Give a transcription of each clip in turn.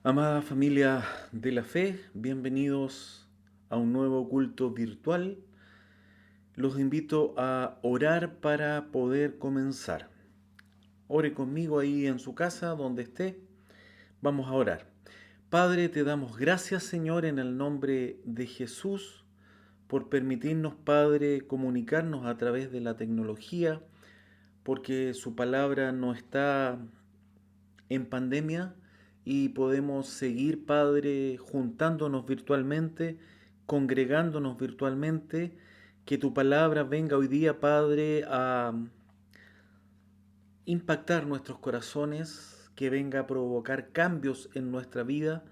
Amada familia de la fe, bienvenidos a un nuevo culto virtual. Los invito a orar para poder comenzar. Ore conmigo ahí en su casa, donde esté. Vamos a orar. Padre, te damos gracias, Señor, en el nombre de Jesús, por permitirnos, Padre, comunicarnos a través de la tecnología, porque su palabra no está en pandemia y podemos seguir, Padre, juntándonos virtualmente, congregándonos virtualmente. Que tu palabra venga hoy día, Padre, a impactar nuestros corazones, que venga a provocar cambios en nuestra vida.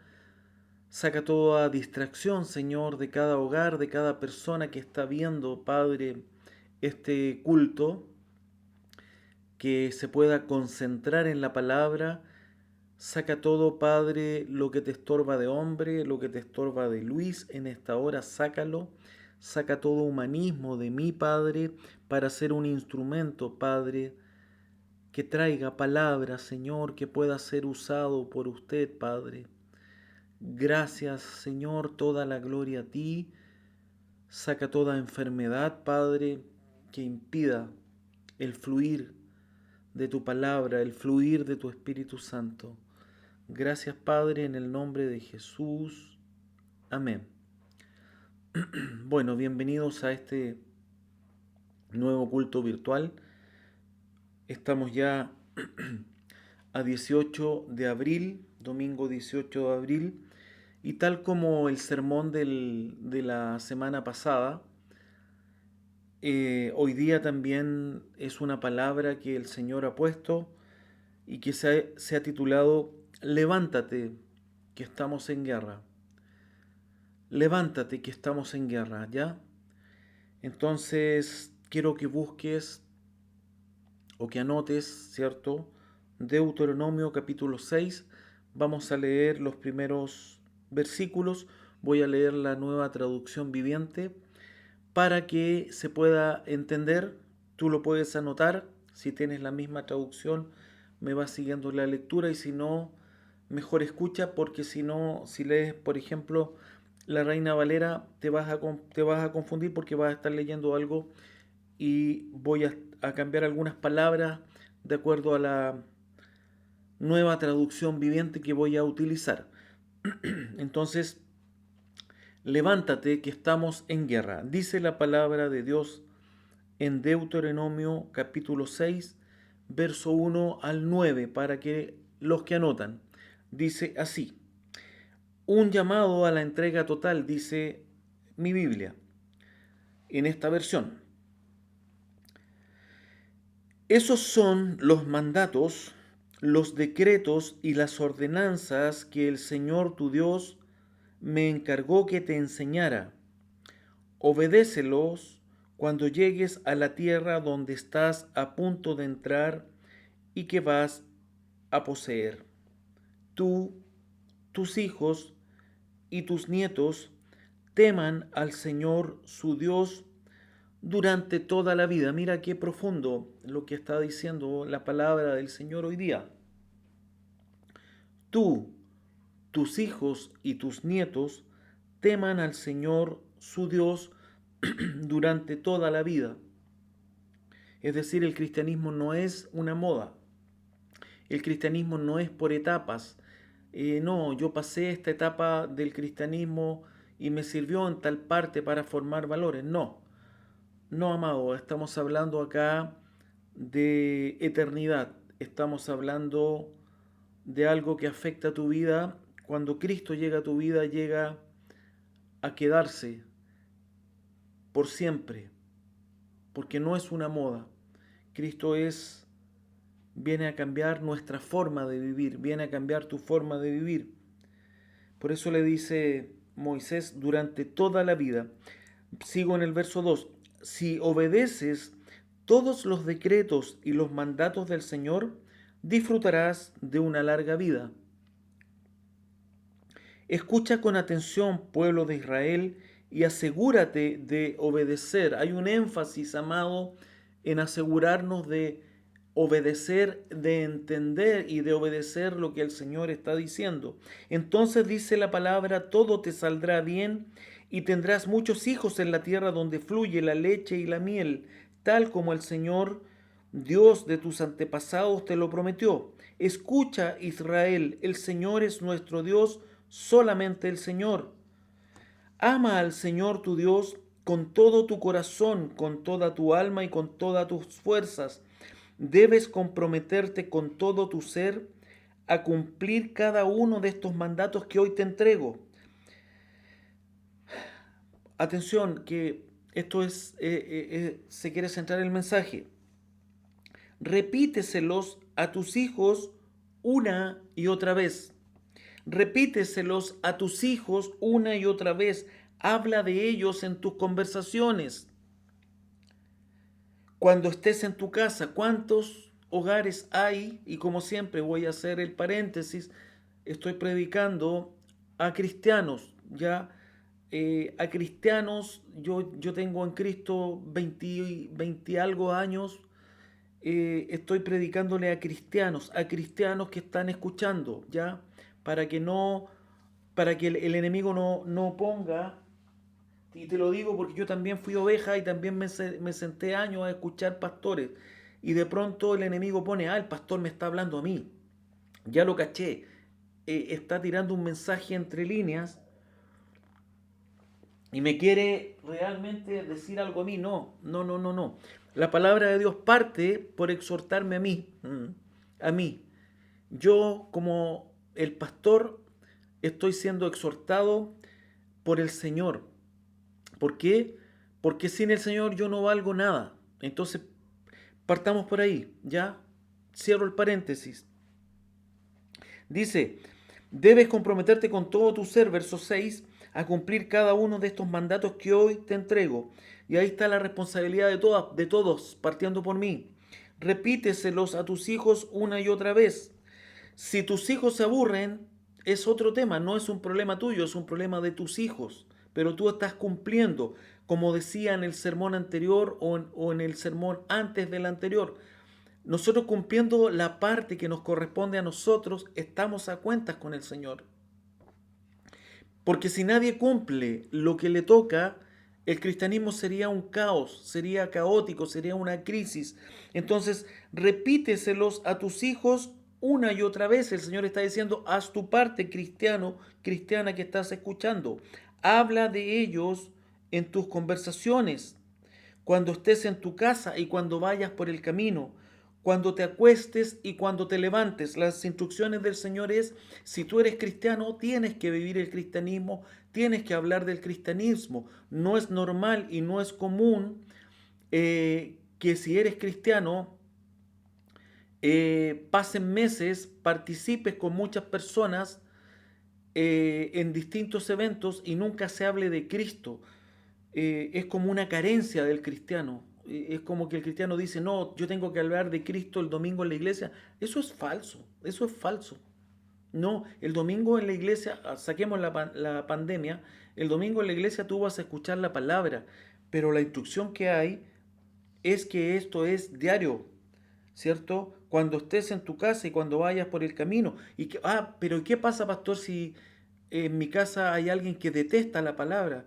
Saca toda distracción, Señor, de cada hogar, de cada persona que está viendo, Padre, este culto, que se pueda concentrar en la palabra. Saca todo, Padre, lo que te estorba de hombre, lo que te estorba de Luis en esta hora, sácalo. Saca todo humanismo de mí, Padre, para ser un instrumento, Padre, que traiga palabra, Señor, que pueda ser usado por usted, Padre. Gracias, Señor, toda la gloria a ti. Saca toda enfermedad, Padre, que impida el fluir de tu palabra, el fluir de tu Espíritu Santo. Gracias, Padre, en el nombre de Jesús. Amén. Bueno, bienvenidos a este nuevo culto virtual. Estamos ya a 18 de abril, domingo 18 de abril, y tal como el sermón de la semana pasada, hoy día también es una palabra que el Señor ha puesto y que se ha titulado Levántate, que estamos en guerra. Levántate, que estamos en guerra, ¿ya? Entonces, quiero que busques o que anotes, ¿cierto? Deuteronomio capítulo 6. Vamos a leer los primeros versículos. Voy a leer la nueva traducción viviente para que se pueda entender. Tú lo puedes anotar. Si tienes la misma traducción, me vas siguiendo la lectura, y si no, mejor escucha, porque si no, si lees, por ejemplo, la Reina Valera, te vas a confundir, porque vas a estar leyendo algo y voy a cambiar algunas palabras de acuerdo a la nueva traducción viviente que voy a utilizar. Entonces, levántate, que estamos en guerra. Dice la palabra de Dios en Deuteronomio capítulo 6, verso 1 al 9, para que los que anotan. Dice así: un llamado a la entrega total, dice mi Biblia, en esta versión. Esos son los mandatos, los decretos y las ordenanzas que el Señor tu Dios me encargó que te enseñara. Obedécelos cuando llegues a la tierra donde estás a punto de entrar y que vas a poseer. Tú, tus hijos y tus nietos teman al Señor su Dios durante toda la vida. Mira qué profundo lo que está diciendo la palabra del Señor hoy día. Tú, tus hijos y tus nietos teman al Señor su Dios durante toda la vida. Es decir, el cristianismo no es una moda. El cristianismo no es por etapas. No, yo pasé esta etapa del cristianismo y me sirvió en tal parte para formar valores. No, no, amado, estamos hablando acá de eternidad. Estamos hablando de algo que afecta a tu vida. Cuando Cristo llega a tu vida, llega a quedarse por siempre, porque no es una moda. Cristo viene a cambiar nuestra forma de vivir, viene a cambiar tu forma de vivir. Por eso le dice Moisés durante toda la vida. Sigo en el verso 2. Si obedeces todos los decretos y los mandatos del Señor, disfrutarás de una larga vida. Escucha con atención, pueblo de Israel, y asegúrate de obedecer. Hay un énfasis, amado, en asegurarnos de obedecer, de entender y de obedecer lo que el Señor está diciendo. Entonces dice la palabra, todo te saldrá bien y tendrás muchos hijos en la tierra donde fluye la leche y la miel, tal como el Señor, Dios de tus antepasados, te lo prometió. Escucha, Israel, el Señor es nuestro Dios, solamente el Señor. Ama al Señor tu Dios con todo tu corazón, con toda tu alma y con todas tus fuerzas. Debes comprometerte con todo tu ser a cumplir cada uno de estos mandatos que hoy te entrego. Atención, que esto es, se quiere centrar en el mensaje. Repíteselos a tus hijos una y otra vez. Repíteselos a tus hijos una y otra vez. Habla de ellos en tus conversaciones. Cuando estés en tu casa, ¿cuántos hogares hay? Y como siempre voy a hacer el paréntesis, estoy predicando a cristianos, ¿ya? A cristianos, yo tengo en Cristo 20 algo años, estoy predicándole a cristianos que están escuchando, ¿ya? Para que no, para que el enemigo no ponga, y te lo digo porque yo también fui oveja y también me senté años a escuchar pastores, y de pronto el enemigo pone, el pastor me está hablando a mí, ya lo caché, está tirando un mensaje entre líneas y me quiere realmente decir algo a mí. No, no, no, no, no. La palabra de Dios parte por exhortarme a mí, a mí. Yo como el pastor estoy siendo exhortado por el Señor. ¿Por qué? Porque sin el Señor yo no valgo nada. Entonces, partamos por ahí, ¿ya? Cierro el paréntesis. Dice, debes comprometerte con todo tu ser, verso 6, a cumplir cada uno de estos mandatos que hoy te entrego. Y ahí está la responsabilidad de todos, partiendo por mí. Repíteselos a tus hijos una y otra vez. Si tus hijos se aburren, es otro tema, no es un problema tuyo, es un problema de tus hijos. Pero tú estás cumpliendo, como decía en el sermón anterior o en el sermón antes del anterior. Nosotros cumpliendo la parte que nos corresponde a nosotros, estamos a cuentas con el Señor. Porque si nadie cumple lo que le toca, el cristianismo sería un caos, sería caótico, sería una crisis. Entonces, repíteselos a tus hijos una y otra vez. El Señor está diciendo, haz tu parte, cristiano, cristiana que estás escuchando. Habla de ellos en tus conversaciones, cuando estés en tu casa y cuando vayas por el camino, cuando te acuestes y cuando te levantes. Las instrucciones del Señor es, si tú eres cristiano, tienes que vivir el cristianismo, tienes que hablar del cristianismo. No es normal y no es común que si eres cristiano, pasen meses, participes con muchas personas en distintos eventos y nunca se hable de Cristo. Es como una carencia del cristiano. Es como que el cristiano dice, no, yo tengo que hablar de Cristo el domingo en la iglesia. Eso es falso, eso es falso. No, el domingo en la iglesia, saquemos la pandemia, el domingo en la iglesia tú vas a escuchar la palabra, pero la instrucción que hay es que esto es diario, ¿cierto? Cuando estés en tu casa y cuando vayas por el camino. Pero ¿qué pasa, pastor, si en mi casa hay alguien que detesta la palabra?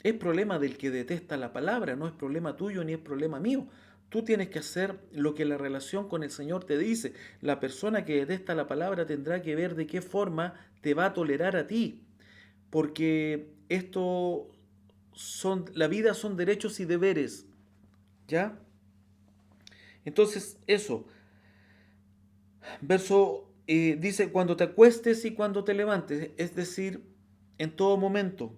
Es problema del que detesta la palabra, no es problema tuyo ni es problema mío. Tú tienes que hacer lo que la relación con el Señor te dice. La persona que detesta la palabra tendrá que ver de qué forma te va a tolerar a ti. Porque la vida son derechos y deberes. ¿Ya? Entonces, eso. Verso dice, cuando te acuestes y cuando te levantes, es decir, en todo momento.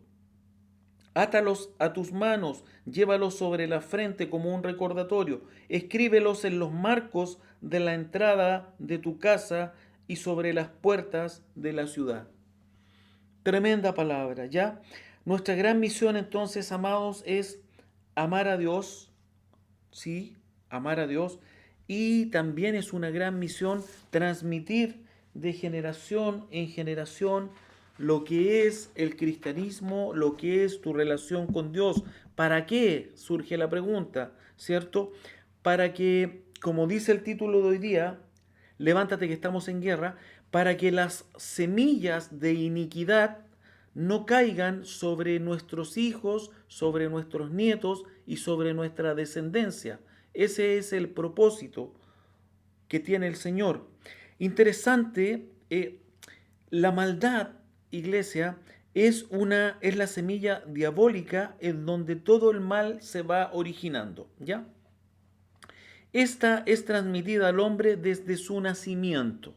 Átalos a tus manos, llévalos sobre la frente como un recordatorio, escríbelos en los marcos de la entrada de tu casa y sobre las puertas de la ciudad. Tremenda palabra, ¿ya? Nuestra gran misión entonces, amados, es amar a Dios, ¿sí? Amar a Dios. Y también es una gran misión transmitir de generación en generación lo que es el cristianismo, lo que es tu relación con Dios. ¿Para qué? Surge la pregunta, ¿cierto? Para que como dice el título de hoy día, levántate que estamos en guerra, para que las semillas de iniquidad no caigan sobre nuestros hijos, sobre nuestros nietos y sobre nuestra descendencia. Ese es el propósito que tiene el Señor. Interesante, la maldad, iglesia, es la semilla diabólica en donde todo el mal se va originando, ¿ya? Esta es transmitida al hombre desde su nacimiento.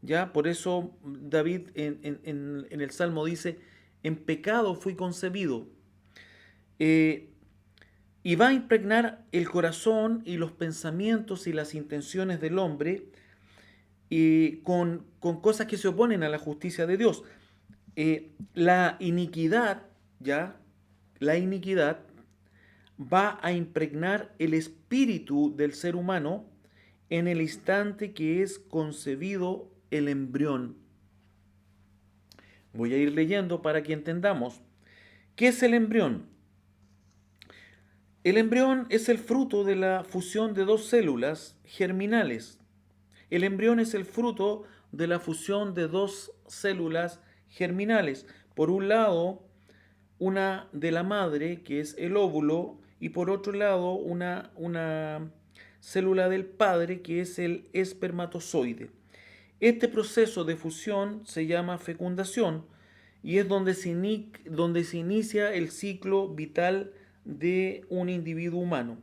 ¿Ya? Por eso David en el Salmo dice, en pecado fui concebido. Eh, y va a impregnar el corazón y los pensamientos y las intenciones del hombre con cosas que se oponen a la justicia de Dios. La iniquidad, ¿ya? La iniquidad va a impregnar el espíritu del ser humano en el instante que es concebido el embrión. Voy a ir leyendo para que entendamos. ¿Qué es el embrión? El embrión es el fruto de la fusión de dos células germinales. El embrión es el fruto de la fusión de dos células germinales. Por un lado, una de la madre, que es el óvulo, y por otro lado, una célula del padre, que es el espermatozoide. Este proceso de fusión se llama fecundación y es donde se inicia el ciclo vital de un individuo humano.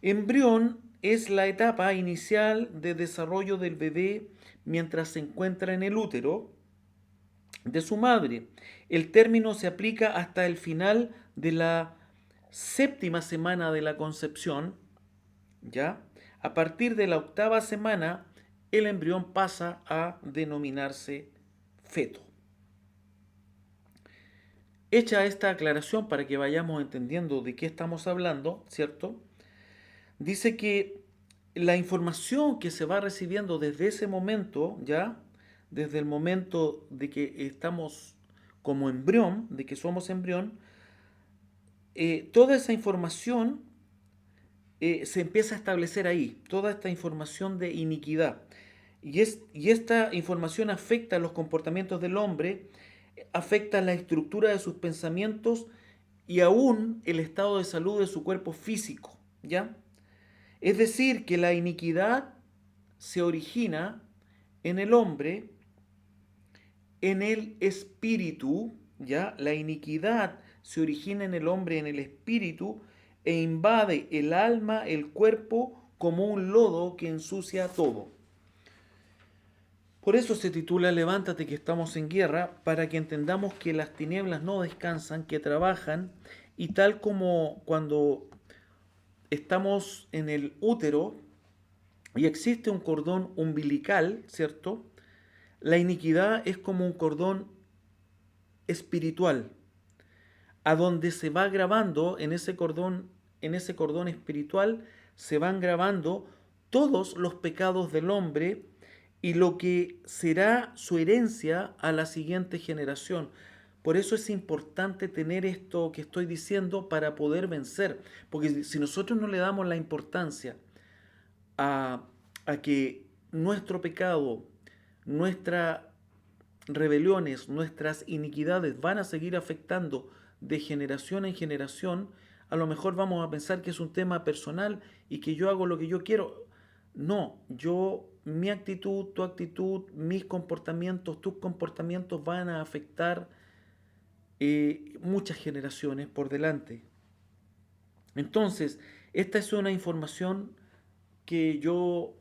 Embrión es la etapa inicial de desarrollo del bebé mientras se encuentra en el útero de su madre. El término se aplica hasta el final de la séptima semana de la concepción, ¿ya? A partir de la octava semana, el embrión pasa a denominarse feto. Hecha esta aclaración para que vayamos entendiendo de qué estamos hablando, ¿cierto? Dice que la información que se va recibiendo desde ese momento, ¿ya? Desde el momento de que estamos como embrión, de que somos embrión, toda esa información se empieza a establecer ahí, toda esta información de iniquidad. Y esta información afecta los comportamientos del hombre, afecta la estructura de sus pensamientos y aún el estado de salud de su cuerpo físico, ¿ya? Es decir, que la iniquidad se origina en el hombre, en el espíritu, ¿ya? La iniquidad se origina en el hombre, en el espíritu, e invade el alma, el cuerpo, como un lodo que ensucia todo. Por eso se titula Levántate que estamos en guerra, para que entendamos que las tinieblas no descansan, que trabajan, y tal como cuando estamos en el útero y existe un cordón umbilical, ¿cierto? La iniquidad es como un cordón espiritual, a donde se va grabando en ese cordón espiritual se van grabando todos los pecados del hombre y lo que será su herencia a la siguiente generación. Por eso es importante tener esto que estoy diciendo para poder vencer, porque si nosotros no le damos la importancia a, a que nuestro pecado, nuestras rebeliones, nuestras iniquidades van a seguir afectando de generación en generación, a lo mejor vamos a pensar que es un tema personal y que yo hago lo que yo quiero. No, mi actitud, tu actitud, mis comportamientos, tus comportamientos van a afectar muchas generaciones por delante. Entonces, esta es una información que yo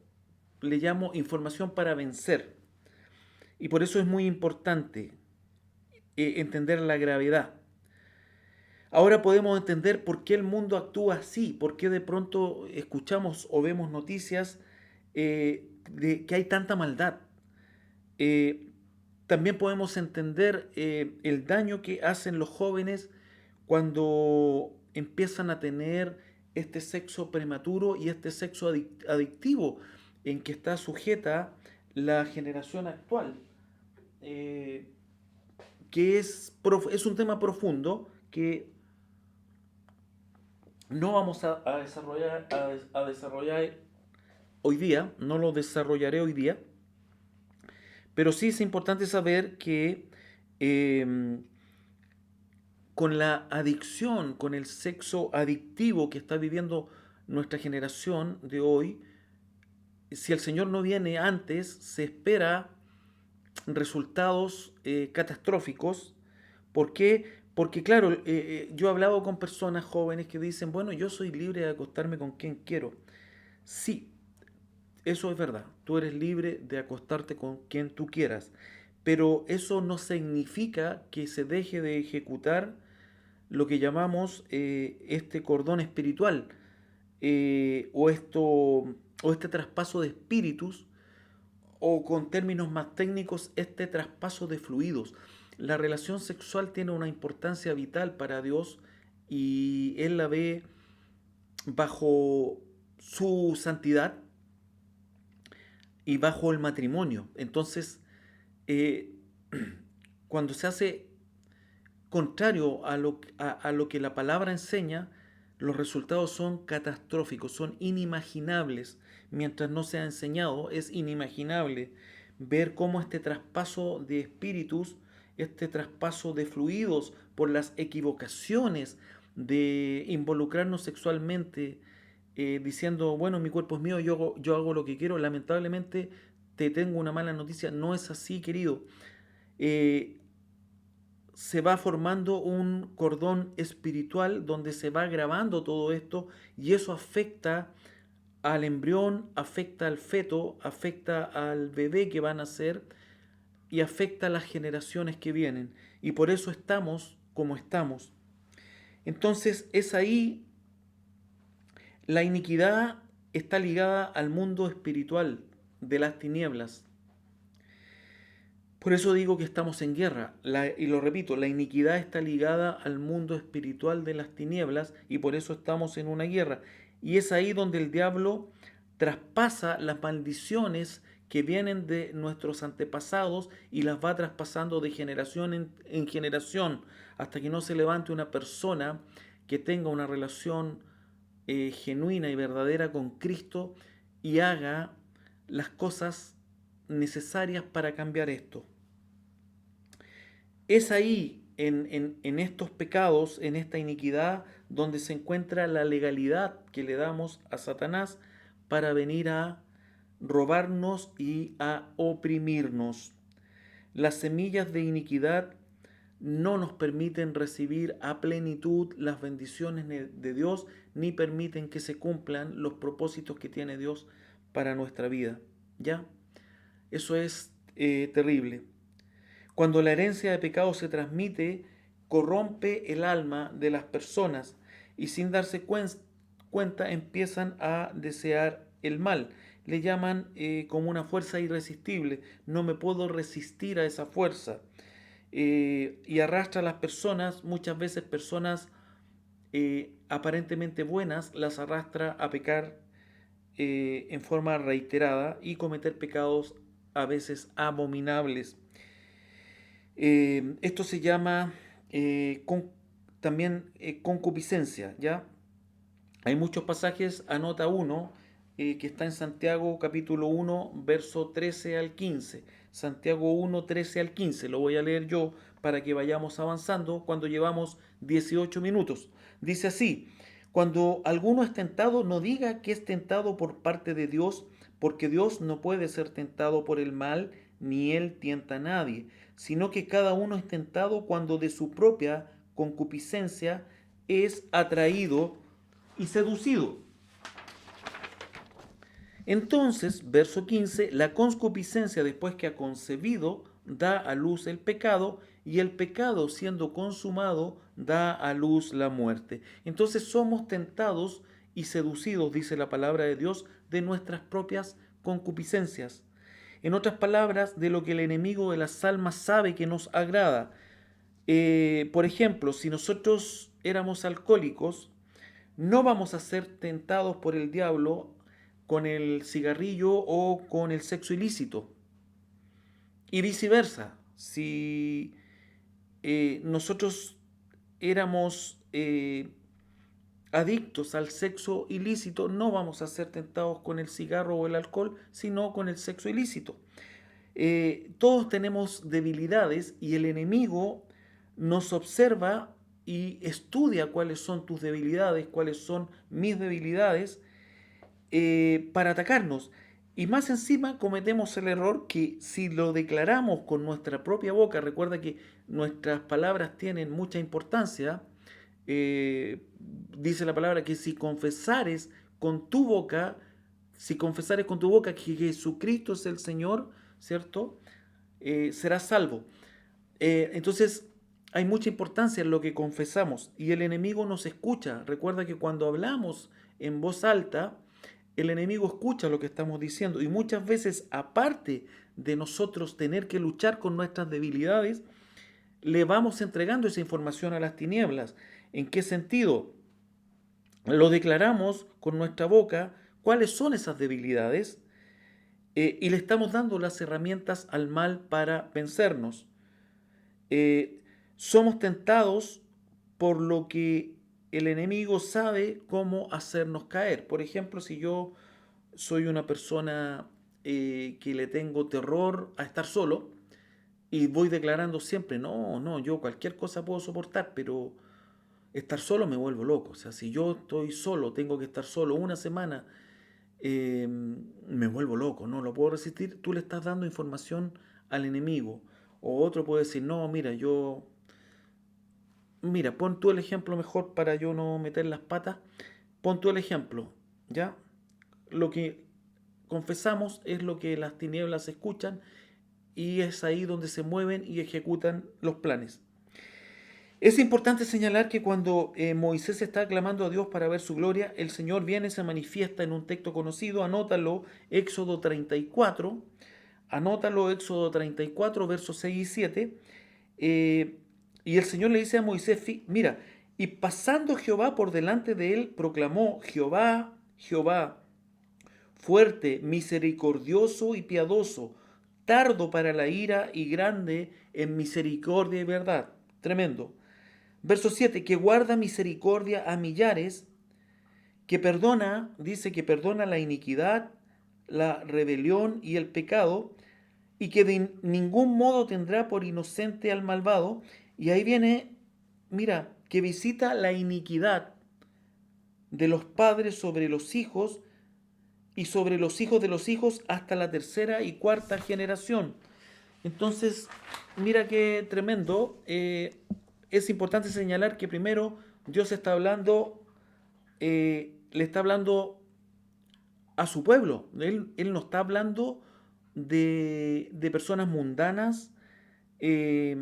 le llamo información para vencer. Y por eso es muy importante entender la gravedad. Ahora podemos entender por qué el mundo actúa así, por qué de pronto escuchamos o vemos noticias de que hay tanta maldad. Eh, También podemos entender el daño que hacen los jóvenes cuando empiezan a tener este sexo prematuro y este sexo adictivo en que está sujeta la generación actual, eh, que es un tema profundo que no vamos a desarrollar hoy día, no lo desarrollaré hoy día, pero sí es importante saber que eh, con la adicción, con el sexo adictivo que está viviendo nuestra generación de hoy, si el Señor no viene antes, se espera resultados catastróficos. ¿Por qué? Porque claro, yo he hablado con personas jóvenes que dicen, bueno, yo soy libre de acostarme con quien quiero. Sí, eso es verdad. Tú eres libre de acostarte con quien tú quieras. Pero eso no significa que se deje de ejecutar lo que llamamos este cordón espiritual o este traspaso de espíritus o con términos más técnicos, este traspaso de fluidos. La relación sexual tiene una importancia vital para Dios y Él la ve bajo su santidad y bajo el matrimonio. Entonces, eh, cuando se hace contrario a lo que la palabra enseña, los resultados son catastróficos, son inimaginables. Mientras no se ha enseñado, es inimaginable ver cómo este traspaso de espíritus, este traspaso de fluidos por las equivocaciones de involucrarnos sexualmente, diciendo, bueno, mi cuerpo es mío, yo hago lo que quiero. Lamentablemente, te tengo una mala noticia, no es así, querido. Eh, Se va formando un cordón espiritual donde se va grabando todo esto y eso afecta al embrión, afecta al feto, afecta al bebé que va a nacer y afecta a las generaciones que vienen. Y por eso estamos como estamos. Entonces es ahí, la iniquidad está ligada al mundo espiritual de las tinieblas. Por eso digo que estamos en guerra. Y lo repito, la iniquidad está ligada al mundo espiritual de las tinieblas y por eso estamos en una guerra. Y es ahí donde el diablo traspasa las maldiciones que vienen de nuestros antepasados y las va traspasando de generación en generación hasta que no se levante una persona que tenga una relación genuina y verdadera con Cristo y haga las cosas necesarias para cambiar esto. Es ahí, en estos pecados, en esta iniquidad, donde se encuentra la legalidad que le damos a Satanás para venir a robarnos y a oprimirnos. Las semillas de iniquidad no nos permiten recibir a plenitud las bendiciones de Dios, ni permiten que se cumplan los propósitos que tiene Dios para nuestra vida. ¿Ya? Eso es terrible. Cuando la herencia de pecado se transmite, corrompe el alma de las personas y sin darse cuenta empiezan a desear el mal. Le llaman como una fuerza irresistible. No me puedo resistir a esa fuerza. Y arrastra a las personas, muchas veces personas aparentemente buenas, las arrastra a pecar en forma reiterada y cometer pecados a veces abominables. Esto se llama también concupiscencia, ¿ya? Hay muchos pasajes, anota uno, que está en Santiago capítulo 1, verso 13 al 15. Santiago 1, 13 al 15. Lo voy a leer yo para que vayamos avanzando cuando llevamos 18 minutos. Dice así, cuando alguno es tentado, no diga que es tentado por parte de Dios, porque Dios no puede ser tentado por el mal, ni él tienta a nadie, sino que cada uno es tentado cuando de su propia concupiscencia es atraído y seducido. Entonces, verso 15, la concupiscencia después que ha concebido da a luz el pecado y el pecado siendo consumado da a luz la muerte. Entonces somos tentados y seducidos, dice la palabra de Dios, de nuestras propias concupiscencias. En otras palabras, de lo que el enemigo de las almas sabe que nos agrada. Por ejemplo, si nosotros éramos alcohólicos, no vamos a ser tentados por el diablo con el cigarrillo o con el sexo ilícito. Y viceversa, si nosotros éramos adictos al sexo ilícito, no vamos a ser tentados con el cigarro o el alcohol, sino con el sexo ilícito. Todos tenemos debilidades y el enemigo nos observa y estudia cuáles son tus debilidades, cuáles son mis debilidades, para atacarnos. Y más encima cometemos el error que si lo declaramos con nuestra propia boca, recuerda que nuestras palabras tienen mucha importancia, eh, dice la palabra que si confesares con tu boca, si confesares con tu boca que Jesucristo es el Señor, ¿cierto? Serás salvo. Entonces, hay mucha importancia en lo que confesamos y el enemigo nos escucha. Recuerda que cuando hablamos en voz alta, el enemigo escucha lo que estamos diciendo y muchas veces, aparte de nosotros tener que luchar con nuestras debilidades, le vamos entregando esa información a las tinieblas. ¿En qué sentido? Lo declaramos con nuestra boca cuáles son esas debilidades, y le estamos dando las herramientas al mal para vencernos. Eh, Somos tentados por lo que el enemigo sabe cómo hacernos caer. Por ejemplo, si yo soy una persona que le tengo terror a estar solo y voy declarando siempre, no, no, yo cualquier cosa puedo soportar, pero estar solo me vuelvo loco. O sea, si yo estoy solo, tengo que estar solo una semana, me vuelvo loco, no lo puedo resistir. Tú le estás dando información al enemigo. O otro puede decir, no, mira, mira, pon tú el ejemplo mejor para yo no meter las patas. Pon tú el ejemplo, ¿ya? Lo que confesamos es lo que las tinieblas escuchan y es ahí donde se mueven y ejecutan los planes. Es importante señalar que cuando Moisés está clamando a Dios para ver su gloria, el Señor viene, se manifiesta en un texto conocido, anótalo, Éxodo 34, anótalo, Éxodo 34, versos 6 y 7, y el Señor le dice a Moisés, mira, y pasando Jehová por delante de él, proclamó, Jehová, Jehová, fuerte, misericordioso y piadoso, tardo para la ira y grande en misericordia y verdad. Tremendo. Verso 7, que guarda misericordia a millares, que perdona, dice que perdona la iniquidad, la rebelión y el pecado, y que de ningún modo tendrá por inocente al malvado. Y ahí viene, mira, que visita la iniquidad de los padres sobre los hijos y sobre los hijos de los hijos hasta la tercera y cuarta generación. Entonces, mira qué tremendo. Es importante señalar que primero Dios está hablando, le está hablando a su pueblo. Él no está hablando de personas mundanas, eh,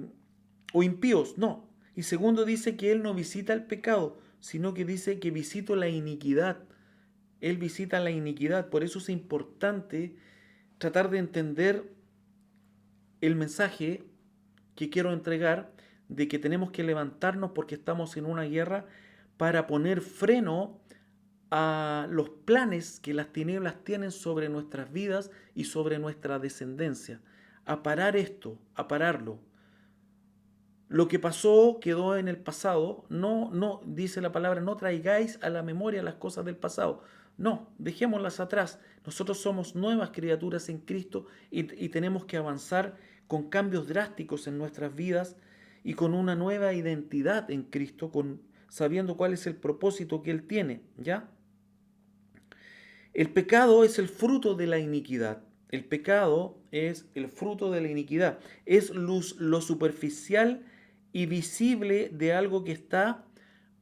o impíos, no. Y segundo dice que Él no visita el pecado, sino que dice que visita la iniquidad. Él visita la iniquidad. Por eso es importante tratar de entender el mensaje que quiero entregar de que tenemos que levantarnos porque estamos en una guerra para poner freno a los planes que las tinieblas tienen sobre nuestras vidas y sobre nuestra descendencia. A parar esto, a pararlo. Lo que pasó quedó en el pasado. No, no, dice la palabra, no traigáis a la memoria las cosas del pasado. No, dejémoslas atrás. Nosotros somos nuevas criaturas en Cristo y tenemos que avanzar con cambios drásticos en nuestras vidas y con una nueva identidad en Cristo, sabiendo cuál es el propósito que Él tiene, ¿ya? El pecado es el fruto de la iniquidad. El pecado es el fruto de la iniquidad. Es lo superficial y visible de algo que está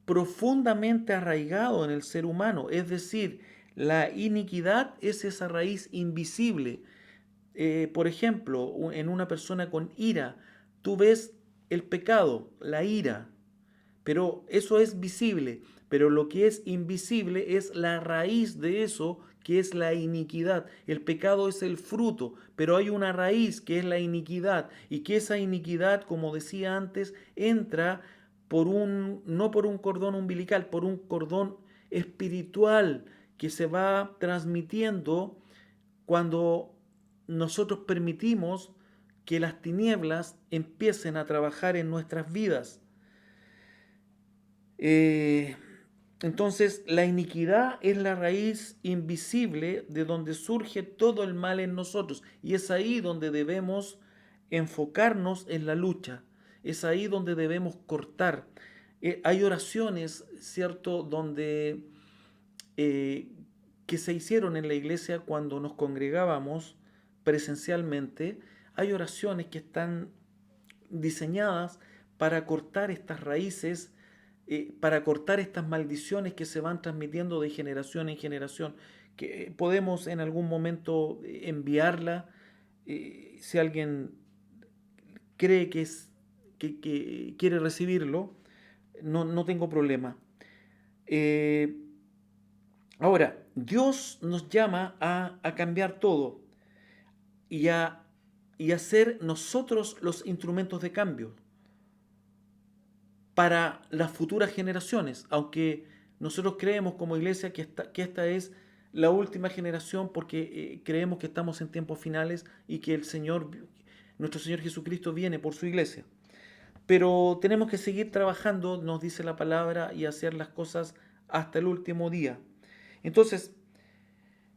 profundamente arraigado en el ser humano. Es decir, la iniquidad es esa raíz invisible. Por ejemplo, en una persona con ira, tú ves el pecado, la ira, pero eso es visible. Pero lo que es invisible es la raíz de eso, que es la iniquidad. El pecado es el fruto, pero hay una raíz que es la iniquidad, y que esa iniquidad, como decía antes, entra no por un cordón umbilical, por un cordón espiritual que se va transmitiendo cuando nosotros permitimos que las tinieblas empiecen a trabajar en nuestras vidas. Eh, Entonces, la iniquidad es la raíz invisible de donde surge todo el mal en nosotros. Y es ahí donde debemos enfocarnos en la lucha. Es ahí donde debemos cortar. Hay oraciones, ¿cierto?, donde eh, que se hicieron en la iglesia cuando nos congregábamos presencialmente. Hay oraciones que están diseñadas para cortar estas raíces, para cortar estas maldiciones que se van transmitiendo de generación en generación, que podemos en algún momento enviarla, si alguien cree que quiere recibirlo, no tengo problema. Eh, Ahora, Dios nos llama a cambiar todo y y a ser nosotros los instrumentos de cambio para las futuras generaciones, aunque nosotros creemos como iglesia que esta es la última generación porque creemos que estamos en tiempos finales y que nuestro Señor Jesucristo viene por su iglesia. Pero tenemos que seguir trabajando, nos dice la palabra, y hacer las cosas hasta el último día. Entonces,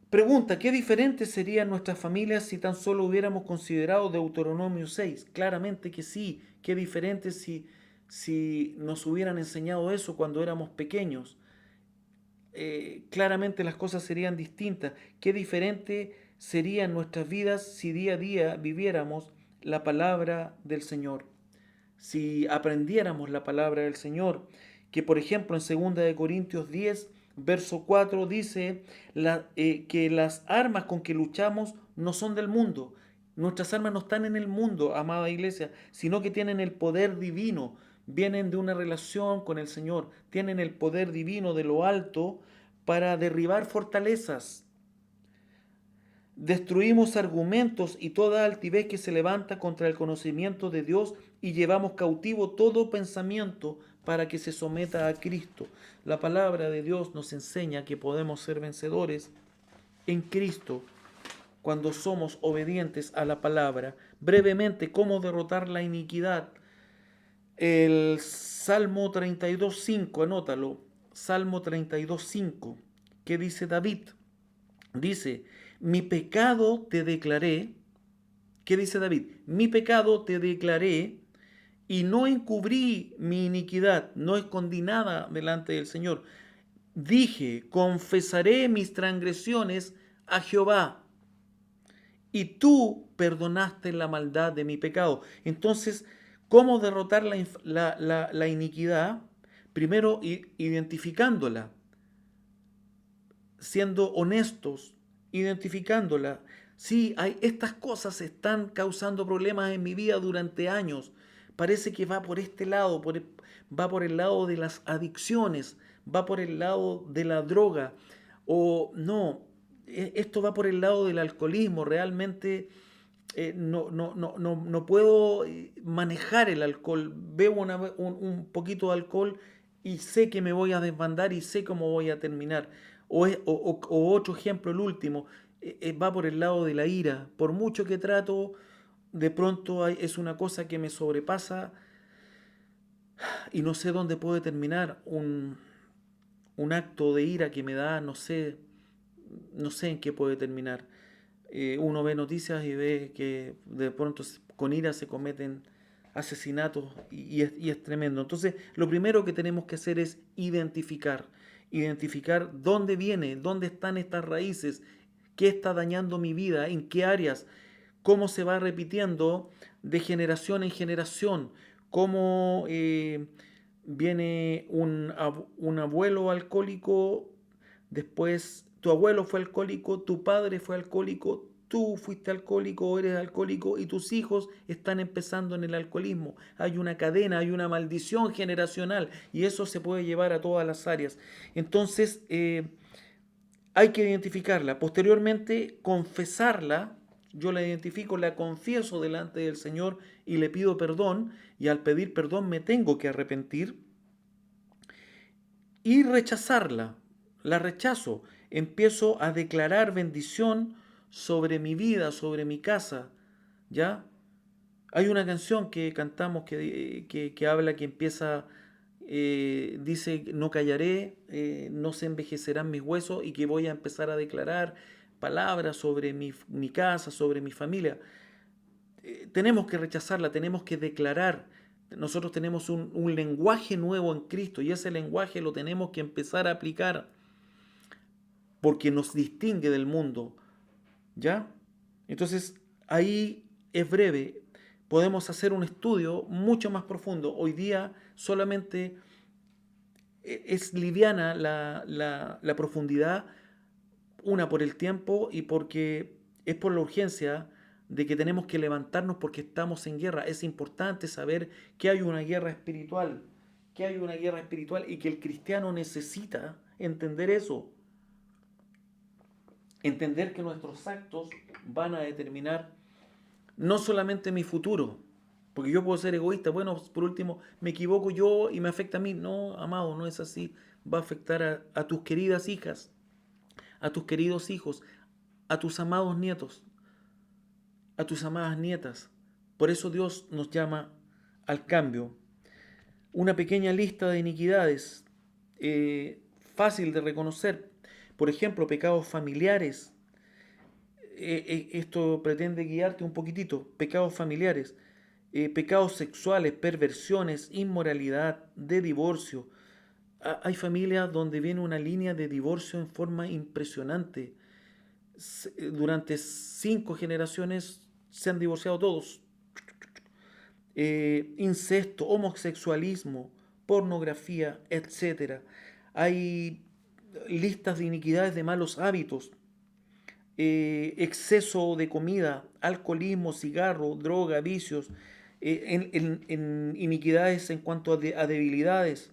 pregunta, ¿qué diferente serían nuestras familias si tan solo hubiéramos considerado Deuteronomio 6? Claramente que sí. ¿Qué diferente si nos hubieran enseñado eso cuando éramos pequeños? Claramente las cosas serían distintas. ¿Qué diferente serían nuestras vidas si día a día viviéramos la palabra del Señor? Si aprendiéramos la palabra del Señor, que por ejemplo en 2 Corintios 10, verso 4 dice que las armas con que luchamos no son del mundo. Nuestras armas no están en el mundo, amada iglesia, sino que tienen el poder divino, vienen de una relación con el Señor, tienen el poder divino de lo alto para derribar fortalezas. Destruimos argumentos y toda altivez que se levanta contra el conocimiento de Dios y llevamos cautivo todo pensamiento para que se someta a Cristo. La palabra de Dios nos enseña que podemos ser vencedores en Cristo cuando somos obedientes a la palabra. Brevemente, ¿cómo derrotar la iniquidad? El Salmo 32.5, anótalo. Salmo 32.5. ¿Qué dice David? Dice, mi pecado te declaré. ¿Qué dice David? Mi pecado te declaré y no encubrí mi iniquidad, no escondí nada delante del Señor. Dije, confesaré mis transgresiones a Jehová y tú perdonaste la maldad de mi pecado. Entonces, ¿cómo derrotar la iniquidad? Primero, identificándola, siendo honestos, identificándola. Sí, estas cosas están causando problemas en mi vida durante años. Parece que va por este lado, va por el lado de las adicciones, va por el lado de la droga, o no, esto va por el lado del alcoholismo. Realmente no puedo manejar el alcohol. Bebo un poquito de alcohol y sé que me voy a desbandar y sé cómo voy a terminar. O otro ejemplo, el último, va por el lado de la ira. Por mucho que trato, de pronto es una cosa que me sobrepasa y no sé dónde puede terminar un acto de ira que me da, no sé en qué puede terminar. Uno ve noticias y ve que de pronto con ira se cometen asesinatos y es tremendo. Entonces, lo primero que tenemos que hacer es identificar dónde viene, dónde están estas raíces, qué está dañando mi vida, en qué áreas, cómo se va repitiendo de generación en generación, cómo viene un abuelo alcohólico, después tu abuelo fue alcohólico, tu padre fue alcohólico, tú fuiste alcohólico o eres alcohólico y tus hijos están empezando en el alcoholismo. Hay una cadena, hay una maldición generacional y eso se puede llevar a todas las áreas. Entonces, hay que identificarla. Posteriormente, confesarla. Yo la identifico, la confieso delante del Señor y le pido perdón. Y al pedir perdón me tengo que arrepentir. Y rechazarla. La rechazo. Empiezo a declarar bendición sobre mi vida, sobre mi casa. ¿Ya? Hay una canción que cantamos que habla, que empieza dice, no callaré, no se envejecerán mis huesos y que voy a empezar a declarar palabras sobre mi casa, sobre mi familia. Tenemos que rechazarla, tenemos que declarar. Nosotros tenemos un lenguaje nuevo en Cristo y ese lenguaje lo tenemos que empezar a aplicar porque nos distingue del mundo. ¿Ya? Entonces, ahí es breve. Podemos hacer un estudio mucho más profundo. Hoy día solamente es liviana la profundidad, una por el tiempo y porque es por la urgencia de que tenemos que levantarnos porque estamos en guerra. Es importante saber que hay una guerra espiritual, que hay una guerra espiritual y que el cristiano necesita entender eso. Entender que nuestros actos van a determinar no solamente mi futuro, porque yo puedo ser egoísta, bueno, por último, me equivoco yo y me afecta a mí. No, amado, no es así. Va a afectar a tus queridas hijas, a tus queridos hijos, a tus amados nietos, a tus amadas nietas. Por eso Dios nos llama al cambio. Una pequeña lista de iniquidades, fácil de reconocer. Por ejemplo, pecados familiares. Esto pretende guiarte un poquitito. Pecados familiares, pecados sexuales, perversiones, inmoralidad, de divorcio. Hay familias donde viene una línea de divorcio en forma impresionante. Durante 5 generaciones se han divorciado todos. Incesto, homosexualismo, pornografía, etcétera. Hay listas de iniquidades de malos hábitos, exceso de comida, alcoholismo, cigarro, droga, vicios, en iniquidades en cuanto a debilidades,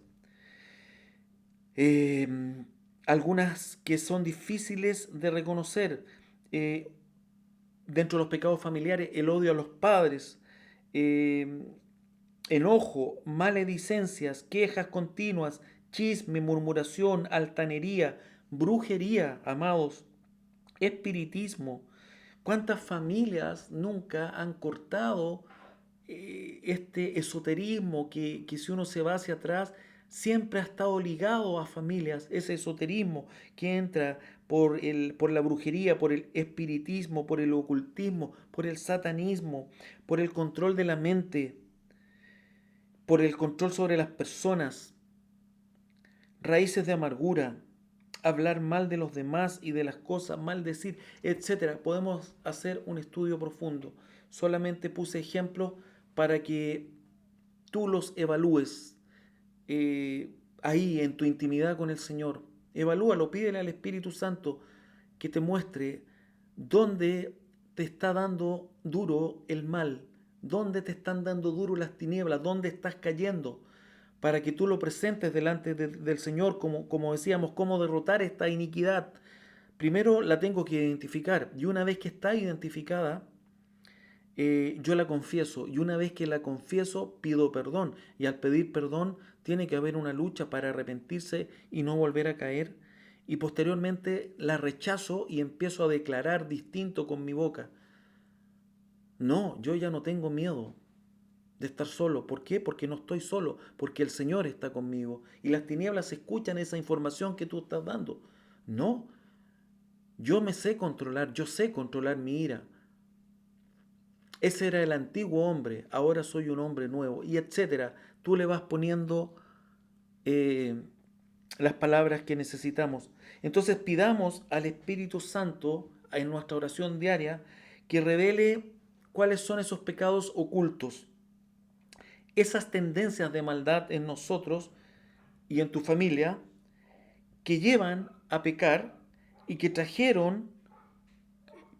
eh, algunas que son difíciles de reconocer. eh, Dentro de los pecados familiares, el odio a los padres, eh, enojo, maledicencias, quejas continuas, chisme, murmuración, altanería, brujería, amados, espiritismo. ¿Cuántas familias nunca han cortado este esoterismo que si uno se va hacia atrás siempre ha estado ligado a familias? Ese esoterismo que entra por la brujería, por el espiritismo, por el ocultismo, por el satanismo, por el control de la mente, por el control sobre las personas, raíces de amargura, hablar mal de los demás y de las cosas, maldecir, etcétera. Podemos hacer un estudio profundo. Solamente puse ejemplos para que tú los evalúes ahí en tu intimidad con el Señor. Evalúalo, pídele al Espíritu Santo que te muestre dónde te está dando duro el mal, dónde te están dando duro las tinieblas, dónde estás cayendo, para que tú lo presentes delante del Señor, como decíamos, cómo derrotar esta iniquidad. Primero la tengo que identificar y una vez que está identificada, yo la confieso y una vez que la confieso pido perdón y al pedir perdón tiene que haber una lucha para arrepentirse y no volver a caer y posteriormente la rechazo y empiezo a declarar distinto con mi boca. No, yo ya no tengo miedo de estar solo. ¿Por qué? Porque no estoy solo, porque el Señor está conmigo y las tinieblas escuchan esa información que tú estás dando. No, yo me sé controlar mi ira. Ese era el antiguo hombre, ahora soy un hombre nuevo, y etcétera. Tú le vas poniendo eh, las palabras que necesitamos. Entonces pidamos al Espíritu Santo en nuestra oración diaria que revele cuáles son esos pecados ocultos, esas tendencias de maldad en nosotros y en tu familia que llevan a pecar y que trajeron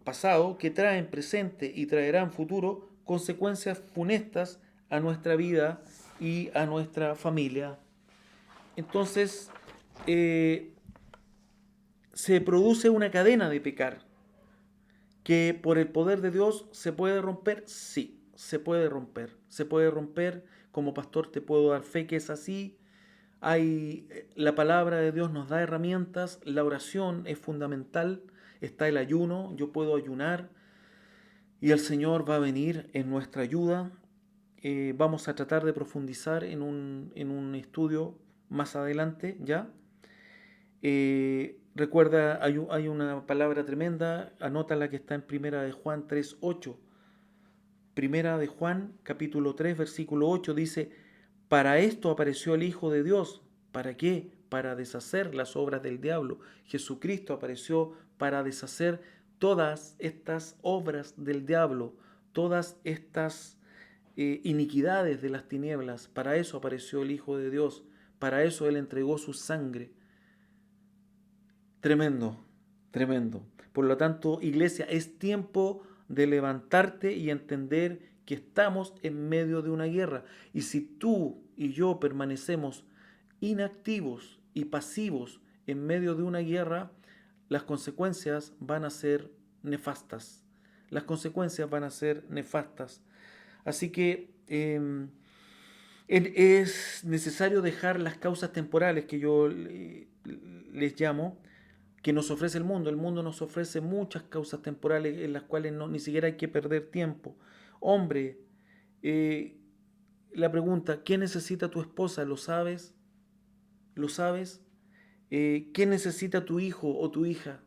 pasado, que traen presente y traerán futuro consecuencias funestas a nuestra vida y a nuestra familia. Entonces, eh, se produce una cadena de pecar que por el poder de Dios se puede romper. Sí, se puede romper. Se puede romper. Como pastor te puedo dar fe que es así. La palabra de Dios nos da herramientas. La oración es fundamental. Está el ayuno. Yo puedo ayunar y el Señor va a venir en nuestra ayuda. vamos a tratar de profundizar en un estudio más adelante, ¿ya? Recuerda, hay una palabra tremenda, anota la que está en Primera de Juan 3:8. Primera de Juan, capítulo 3, versículo 8 dice, para esto apareció el Hijo de Dios. ¿Para qué? Para deshacer las obras del diablo. Jesucristo apareció para deshacer todas estas obras del diablo, todas estas iniquidades de las tinieblas. Para eso apareció el Hijo de Dios. Para eso Él entregó su sangre. Tremendo, tremendo. Por lo tanto, iglesia, es tiempo de levantarte y entender que estamos en medio de una guerra. Y si tú y yo permanecemos inactivos y pasivos en medio de una guerra, las consecuencias van a ser nefastas. Las consecuencias van a ser nefastas. Así que es necesario dejar las causas temporales que yo les llamo, que nos ofrece el mundo. El mundo nos ofrece muchas causas temporales en las cuales ni siquiera hay que perder tiempo. Hombre, eh, la pregunta, ¿qué necesita tu esposa? ¿Lo sabes? ¿Lo sabes? ¿Qué necesita tu hijo o tu hija?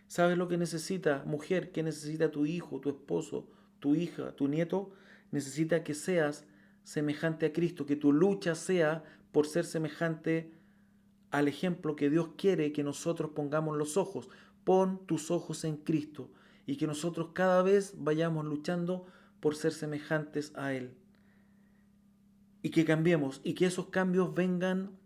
¿Sabes lo que necesita, mujer? ¿Qué necesita tu hijo, tu esposo, tu hija, tu nieto? Necesita que seas semejante a Cristo, que tu lucha sea por ser semejante al ejemplo que Dios quiere que nosotros pongamos los ojos. Pon tus ojos en Cristo y que nosotros cada vez vayamos luchando por ser semejantes a Él. Y que cambiemos y que esos cambios vengan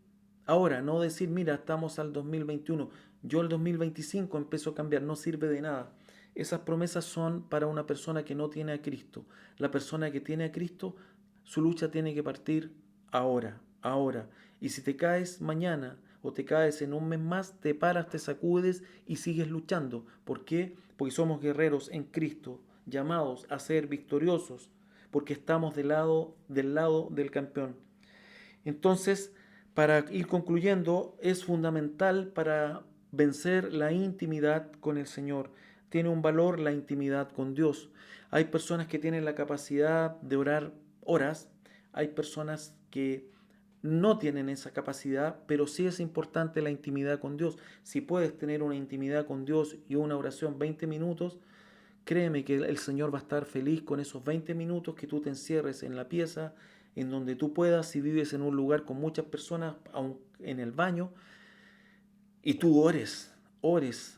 ahora, no decir, mira, estamos al 2021, yo el 2025 empiezo a cambiar, no sirve de nada. Esas promesas son para una persona que no tiene a Cristo. La persona que tiene a Cristo, su lucha tiene que partir ahora, ahora. Y si te caes mañana o te caes en un mes más, te paras, te sacudes y sigues luchando. ¿Por qué? Porque somos guerreros en Cristo, llamados a ser victoriosos, porque estamos del lado del campeón. Entonces, para ir concluyendo, es fundamental para vencer la intimidad con el Señor. Tiene un valor la intimidad con Dios. Hay personas que tienen la capacidad de orar horas, hay personas que no tienen esa capacidad, pero sí es importante la intimidad con Dios. Si puedes tener una intimidad con Dios y una oración 20 minutos, créeme que el Señor va a estar feliz con esos 20 minutos que tú te encierres en la pieza, en donde tú puedas, si vives en un lugar con muchas personas, aun en el baño, y tú ores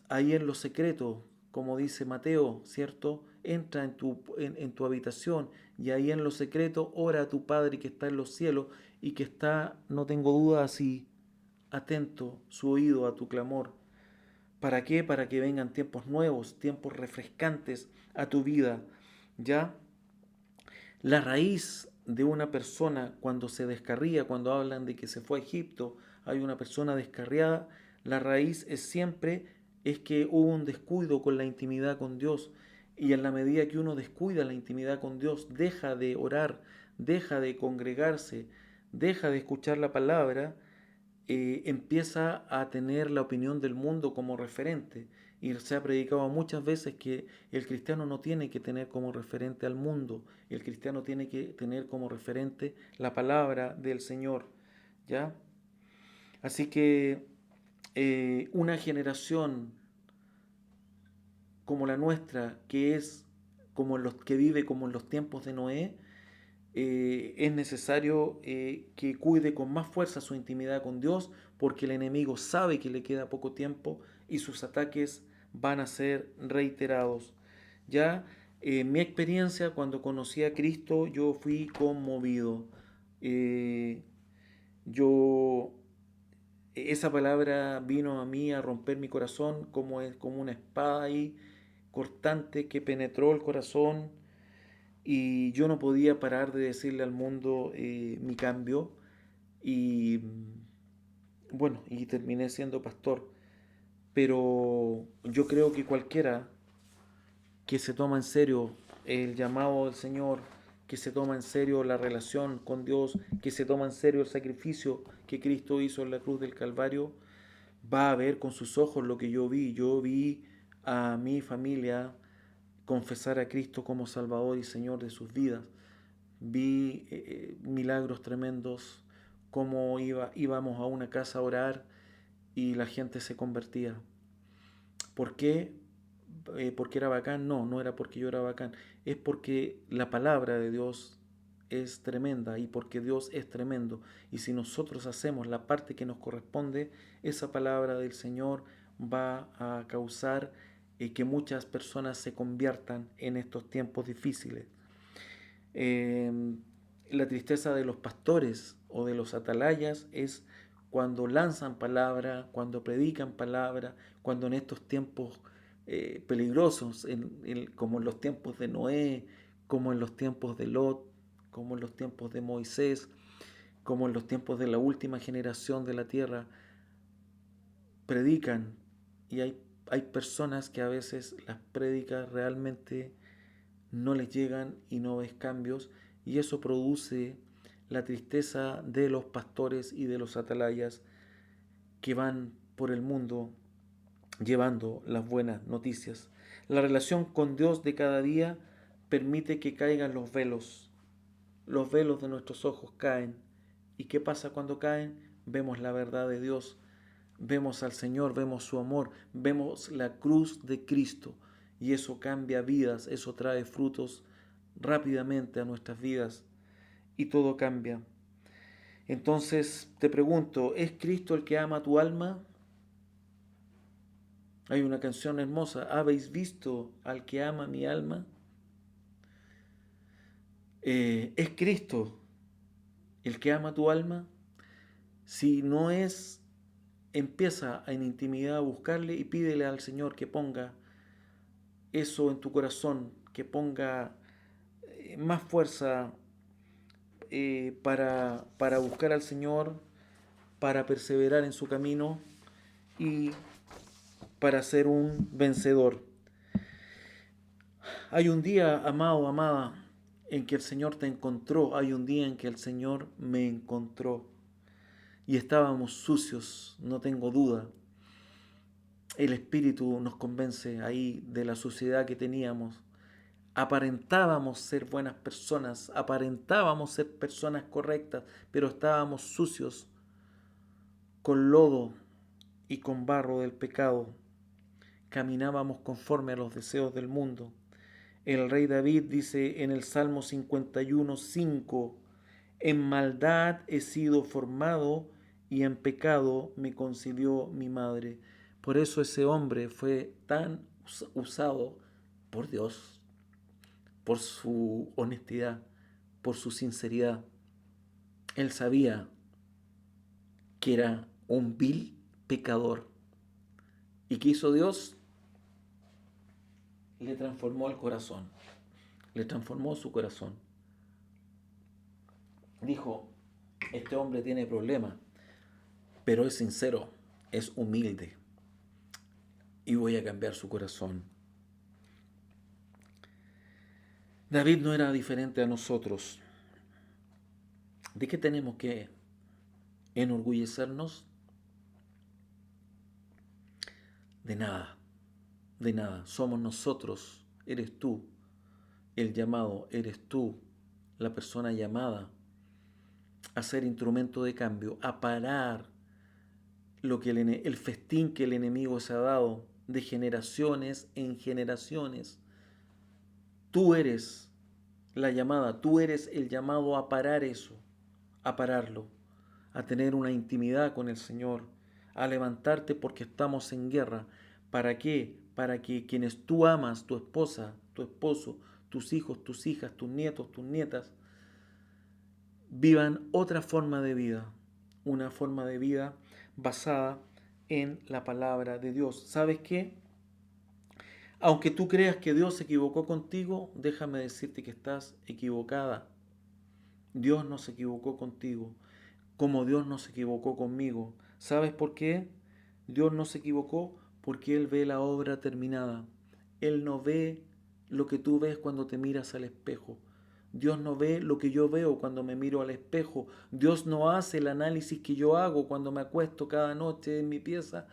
ahí en lo secreto, como dice Mateo, ¿cierto? Entra en tu habitación y ahí en lo secreto ora a tu Padre que está en los cielos y que está, no tengo duda, así atento su oído a tu clamor. ¿Para qué? Para que vengan tiempos nuevos, tiempos refrescantes a tu vida. ¿Ya? La raíz de una persona cuando se descarría, cuando hablan de que se fue a Egipto, hay una persona descarriada, la raíz es siempre es que hubo un descuido con la intimidad con Dios. Y en la medida que uno descuida la intimidad con Dios, deja de orar, deja de congregarse, deja de escuchar la palabra, empieza a tener la opinión del mundo como referente. Y se ha predicado muchas veces que el cristiano no tiene que tener como referente al mundo, el cristiano tiene que tener como referente la palabra del Señor. ¿Ya? Así que una generación como la nuestra, que es como los que vive como en los tiempos de Noé, es necesario que cuide con más fuerza su intimidad con Dios, porque el enemigo sabe que le queda poco tiempo y sus ataques van a ser reiterados. Ya en mi experiencia, cuando conocí a Cristo, yo fui conmovido. Eh, yo esa palabra vino a mí a romper mi corazón como es como una espada ahí cortante que penetró el corazón y yo no podía parar de decirle al mundo mi cambio y bueno, y terminé siendo pastor. Pero yo creo que cualquiera que se toma en serio el llamado del Señor, que se toma en serio la relación con Dios, que se toma en serio el sacrificio que Cristo hizo en la cruz del Calvario, va a ver con sus ojos lo que yo vi. Yo vi a mi familia confesar a Cristo como Salvador y Señor de sus vidas. vi milagros tremendos, cómo íbamos a una casa a orar y la gente se convertía. ¿Por qué? ¿Porque era bacán? No, no era porque yo era bacán. Es porque la palabra de Dios es tremenda y porque Dios es tremendo. Y si nosotros hacemos la parte que nos corresponde, esa palabra del Señor va a causar que muchas personas se conviertan en estos tiempos difíciles. Eh, la tristeza de los pastores o de los atalayas es cuando lanzan palabra, cuando predican palabra, cuando en estos tiempos peligrosos, como en los tiempos de Noé, como en los tiempos de Lot, como en los tiempos de Moisés, como en los tiempos de la última generación de la tierra, predican y hay personas que a veces las prédicas realmente no les llegan y no ves cambios y eso produce la tristeza de los pastores y de los atalayas que van por el mundo llevando las buenas noticias. La relación con Dios de cada día permite que caigan los velos de nuestros ojos caen. ¿Y qué pasa cuando caen? Vemos la verdad de Dios, vemos al Señor, vemos su amor, vemos la cruz de Cristo y eso cambia vidas, eso trae frutos rápidamente a nuestras vidas y todo cambia. Entonces te pregunto, ¿es Cristo el que ama tu alma? Hay una canción hermosa, ¿habéis visto al que ama mi alma? ¿Es Cristo el que ama tu alma? Si no es, empieza en intimidad a buscarle y pídele al Señor que ponga eso en tu corazón, que ponga más fuerza para buscar al Señor, para perseverar en su camino y para ser un vencedor. Hay un día, amado, amada, en que el Señor te encontró. Hay un día en que el Señor me encontró. Y estábamos sucios, no tengo duda. El Espíritu nos convence ahí de la suciedad que teníamos. Aparentábamos ser buenas personas, aparentábamos ser personas correctas, pero estábamos sucios con lodo y con barro del pecado. Caminábamos conforme a los deseos del mundo. El rey David dice en el Salmo 51:5, en maldad he sido formado y en pecado me concibió mi madre. Por eso ese hombre fue tan usado por Dios, por su honestidad, por su sinceridad. Él sabía que era un vil pecador. ¿Y qué hizo Dios? Le transformó el corazón, le transformó su corazón. Dijo, este hombre tiene problemas, pero es sincero, es humilde y voy a cambiar su corazón. David no era diferente a nosotros. ¿De qué tenemos que enorgullecernos? De nada, de nada. Somos nosotros, eres tú, el llamado, eres tú, la persona llamada a ser instrumento de cambio, a parar lo que el festín que el enemigo se ha dado de generaciones en generaciones. Tú eres la llamada, tú eres el llamado a parar eso, a pararlo, a tener una intimidad con el Señor, a levantarte porque estamos en guerra. ¿Para qué? Para que quienes tú amas, tu esposa, tu esposo, tus hijos, tus hijas, tus nietos, tus nietas, vivan otra forma de vida, una forma de vida basada en la palabra de Dios. ¿Sabes qué? Aunque tú creas que Dios se equivocó contigo, déjame decirte que estás equivocada. Dios no se equivocó contigo, como Dios no se equivocó conmigo. ¿Sabes por qué? Dios no se equivocó porque Él ve la obra terminada. Él no ve lo que tú ves cuando te miras al espejo. Dios no ve lo que yo veo cuando me miro al espejo. Dios no hace el análisis que yo hago cuando me acuesto cada noche en mi pieza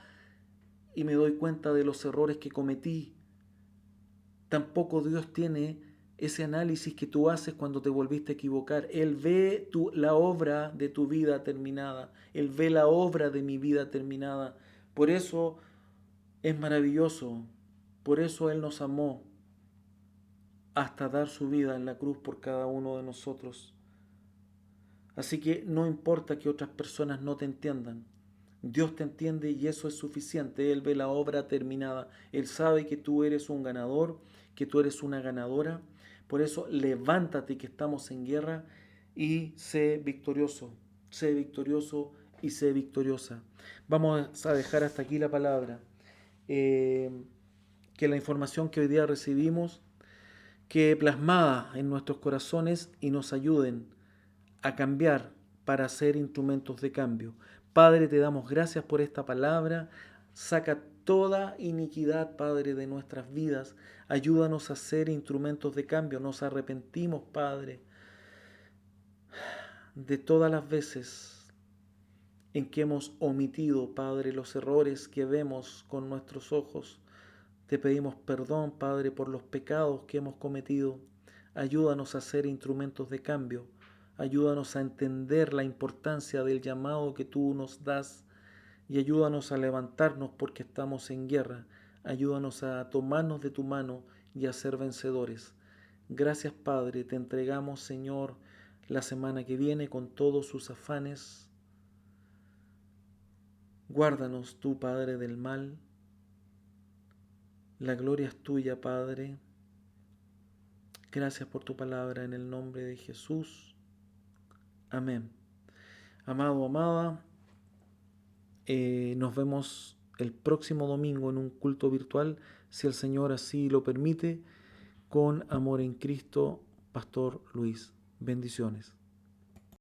y me doy cuenta de los errores que cometí. Tampoco Dios tiene ese análisis que tú haces cuando te volviste a equivocar. Él ve la obra de tu vida terminada. Él ve la obra de mi vida terminada. Por eso es maravilloso. Por eso Él nos amó hasta dar su vida en la cruz por cada uno de nosotros. Así que no importa que otras personas no te entiendan. Dios te entiende y eso es suficiente. Él ve la obra terminada. Él sabe que tú eres un ganador, que tú eres una ganadora. Por eso levántate, que estamos en guerra, y sé victorioso. Sé victorioso y sé victoriosa. Vamos a dejar hasta aquí la palabra. Que la información que hoy día recibimos quede plasmada en nuestros corazones y nos ayuden a cambiar para ser instrumentos de cambio. Padre, te damos gracias por esta palabra. Saca toda iniquidad, Padre, de nuestras vidas. Ayúdanos a ser instrumentos de cambio. Nos arrepentimos, Padre, de todas las veces en que hemos omitido, Padre, los errores que vemos con nuestros ojos. Te pedimos perdón, Padre, por los pecados que hemos cometido. Ayúdanos a ser instrumentos de cambio. Ayúdanos a entender la importancia del llamado que tú nos das y ayúdanos a levantarnos porque estamos en guerra. Ayúdanos a tomarnos de tu mano y a ser vencedores. Gracias, Padre. Te entregamos, Señor, la semana que viene con todos sus afanes. Guárdanos tú, Padre, del mal. La gloria es tuya, Padre. Gracias por tu palabra en el nombre de Jesús. Amén. Amado, amada, nos vemos el próximo domingo en un culto virtual, si el Señor así lo permite, con amor en Cristo, Pastor Luis. Bendiciones.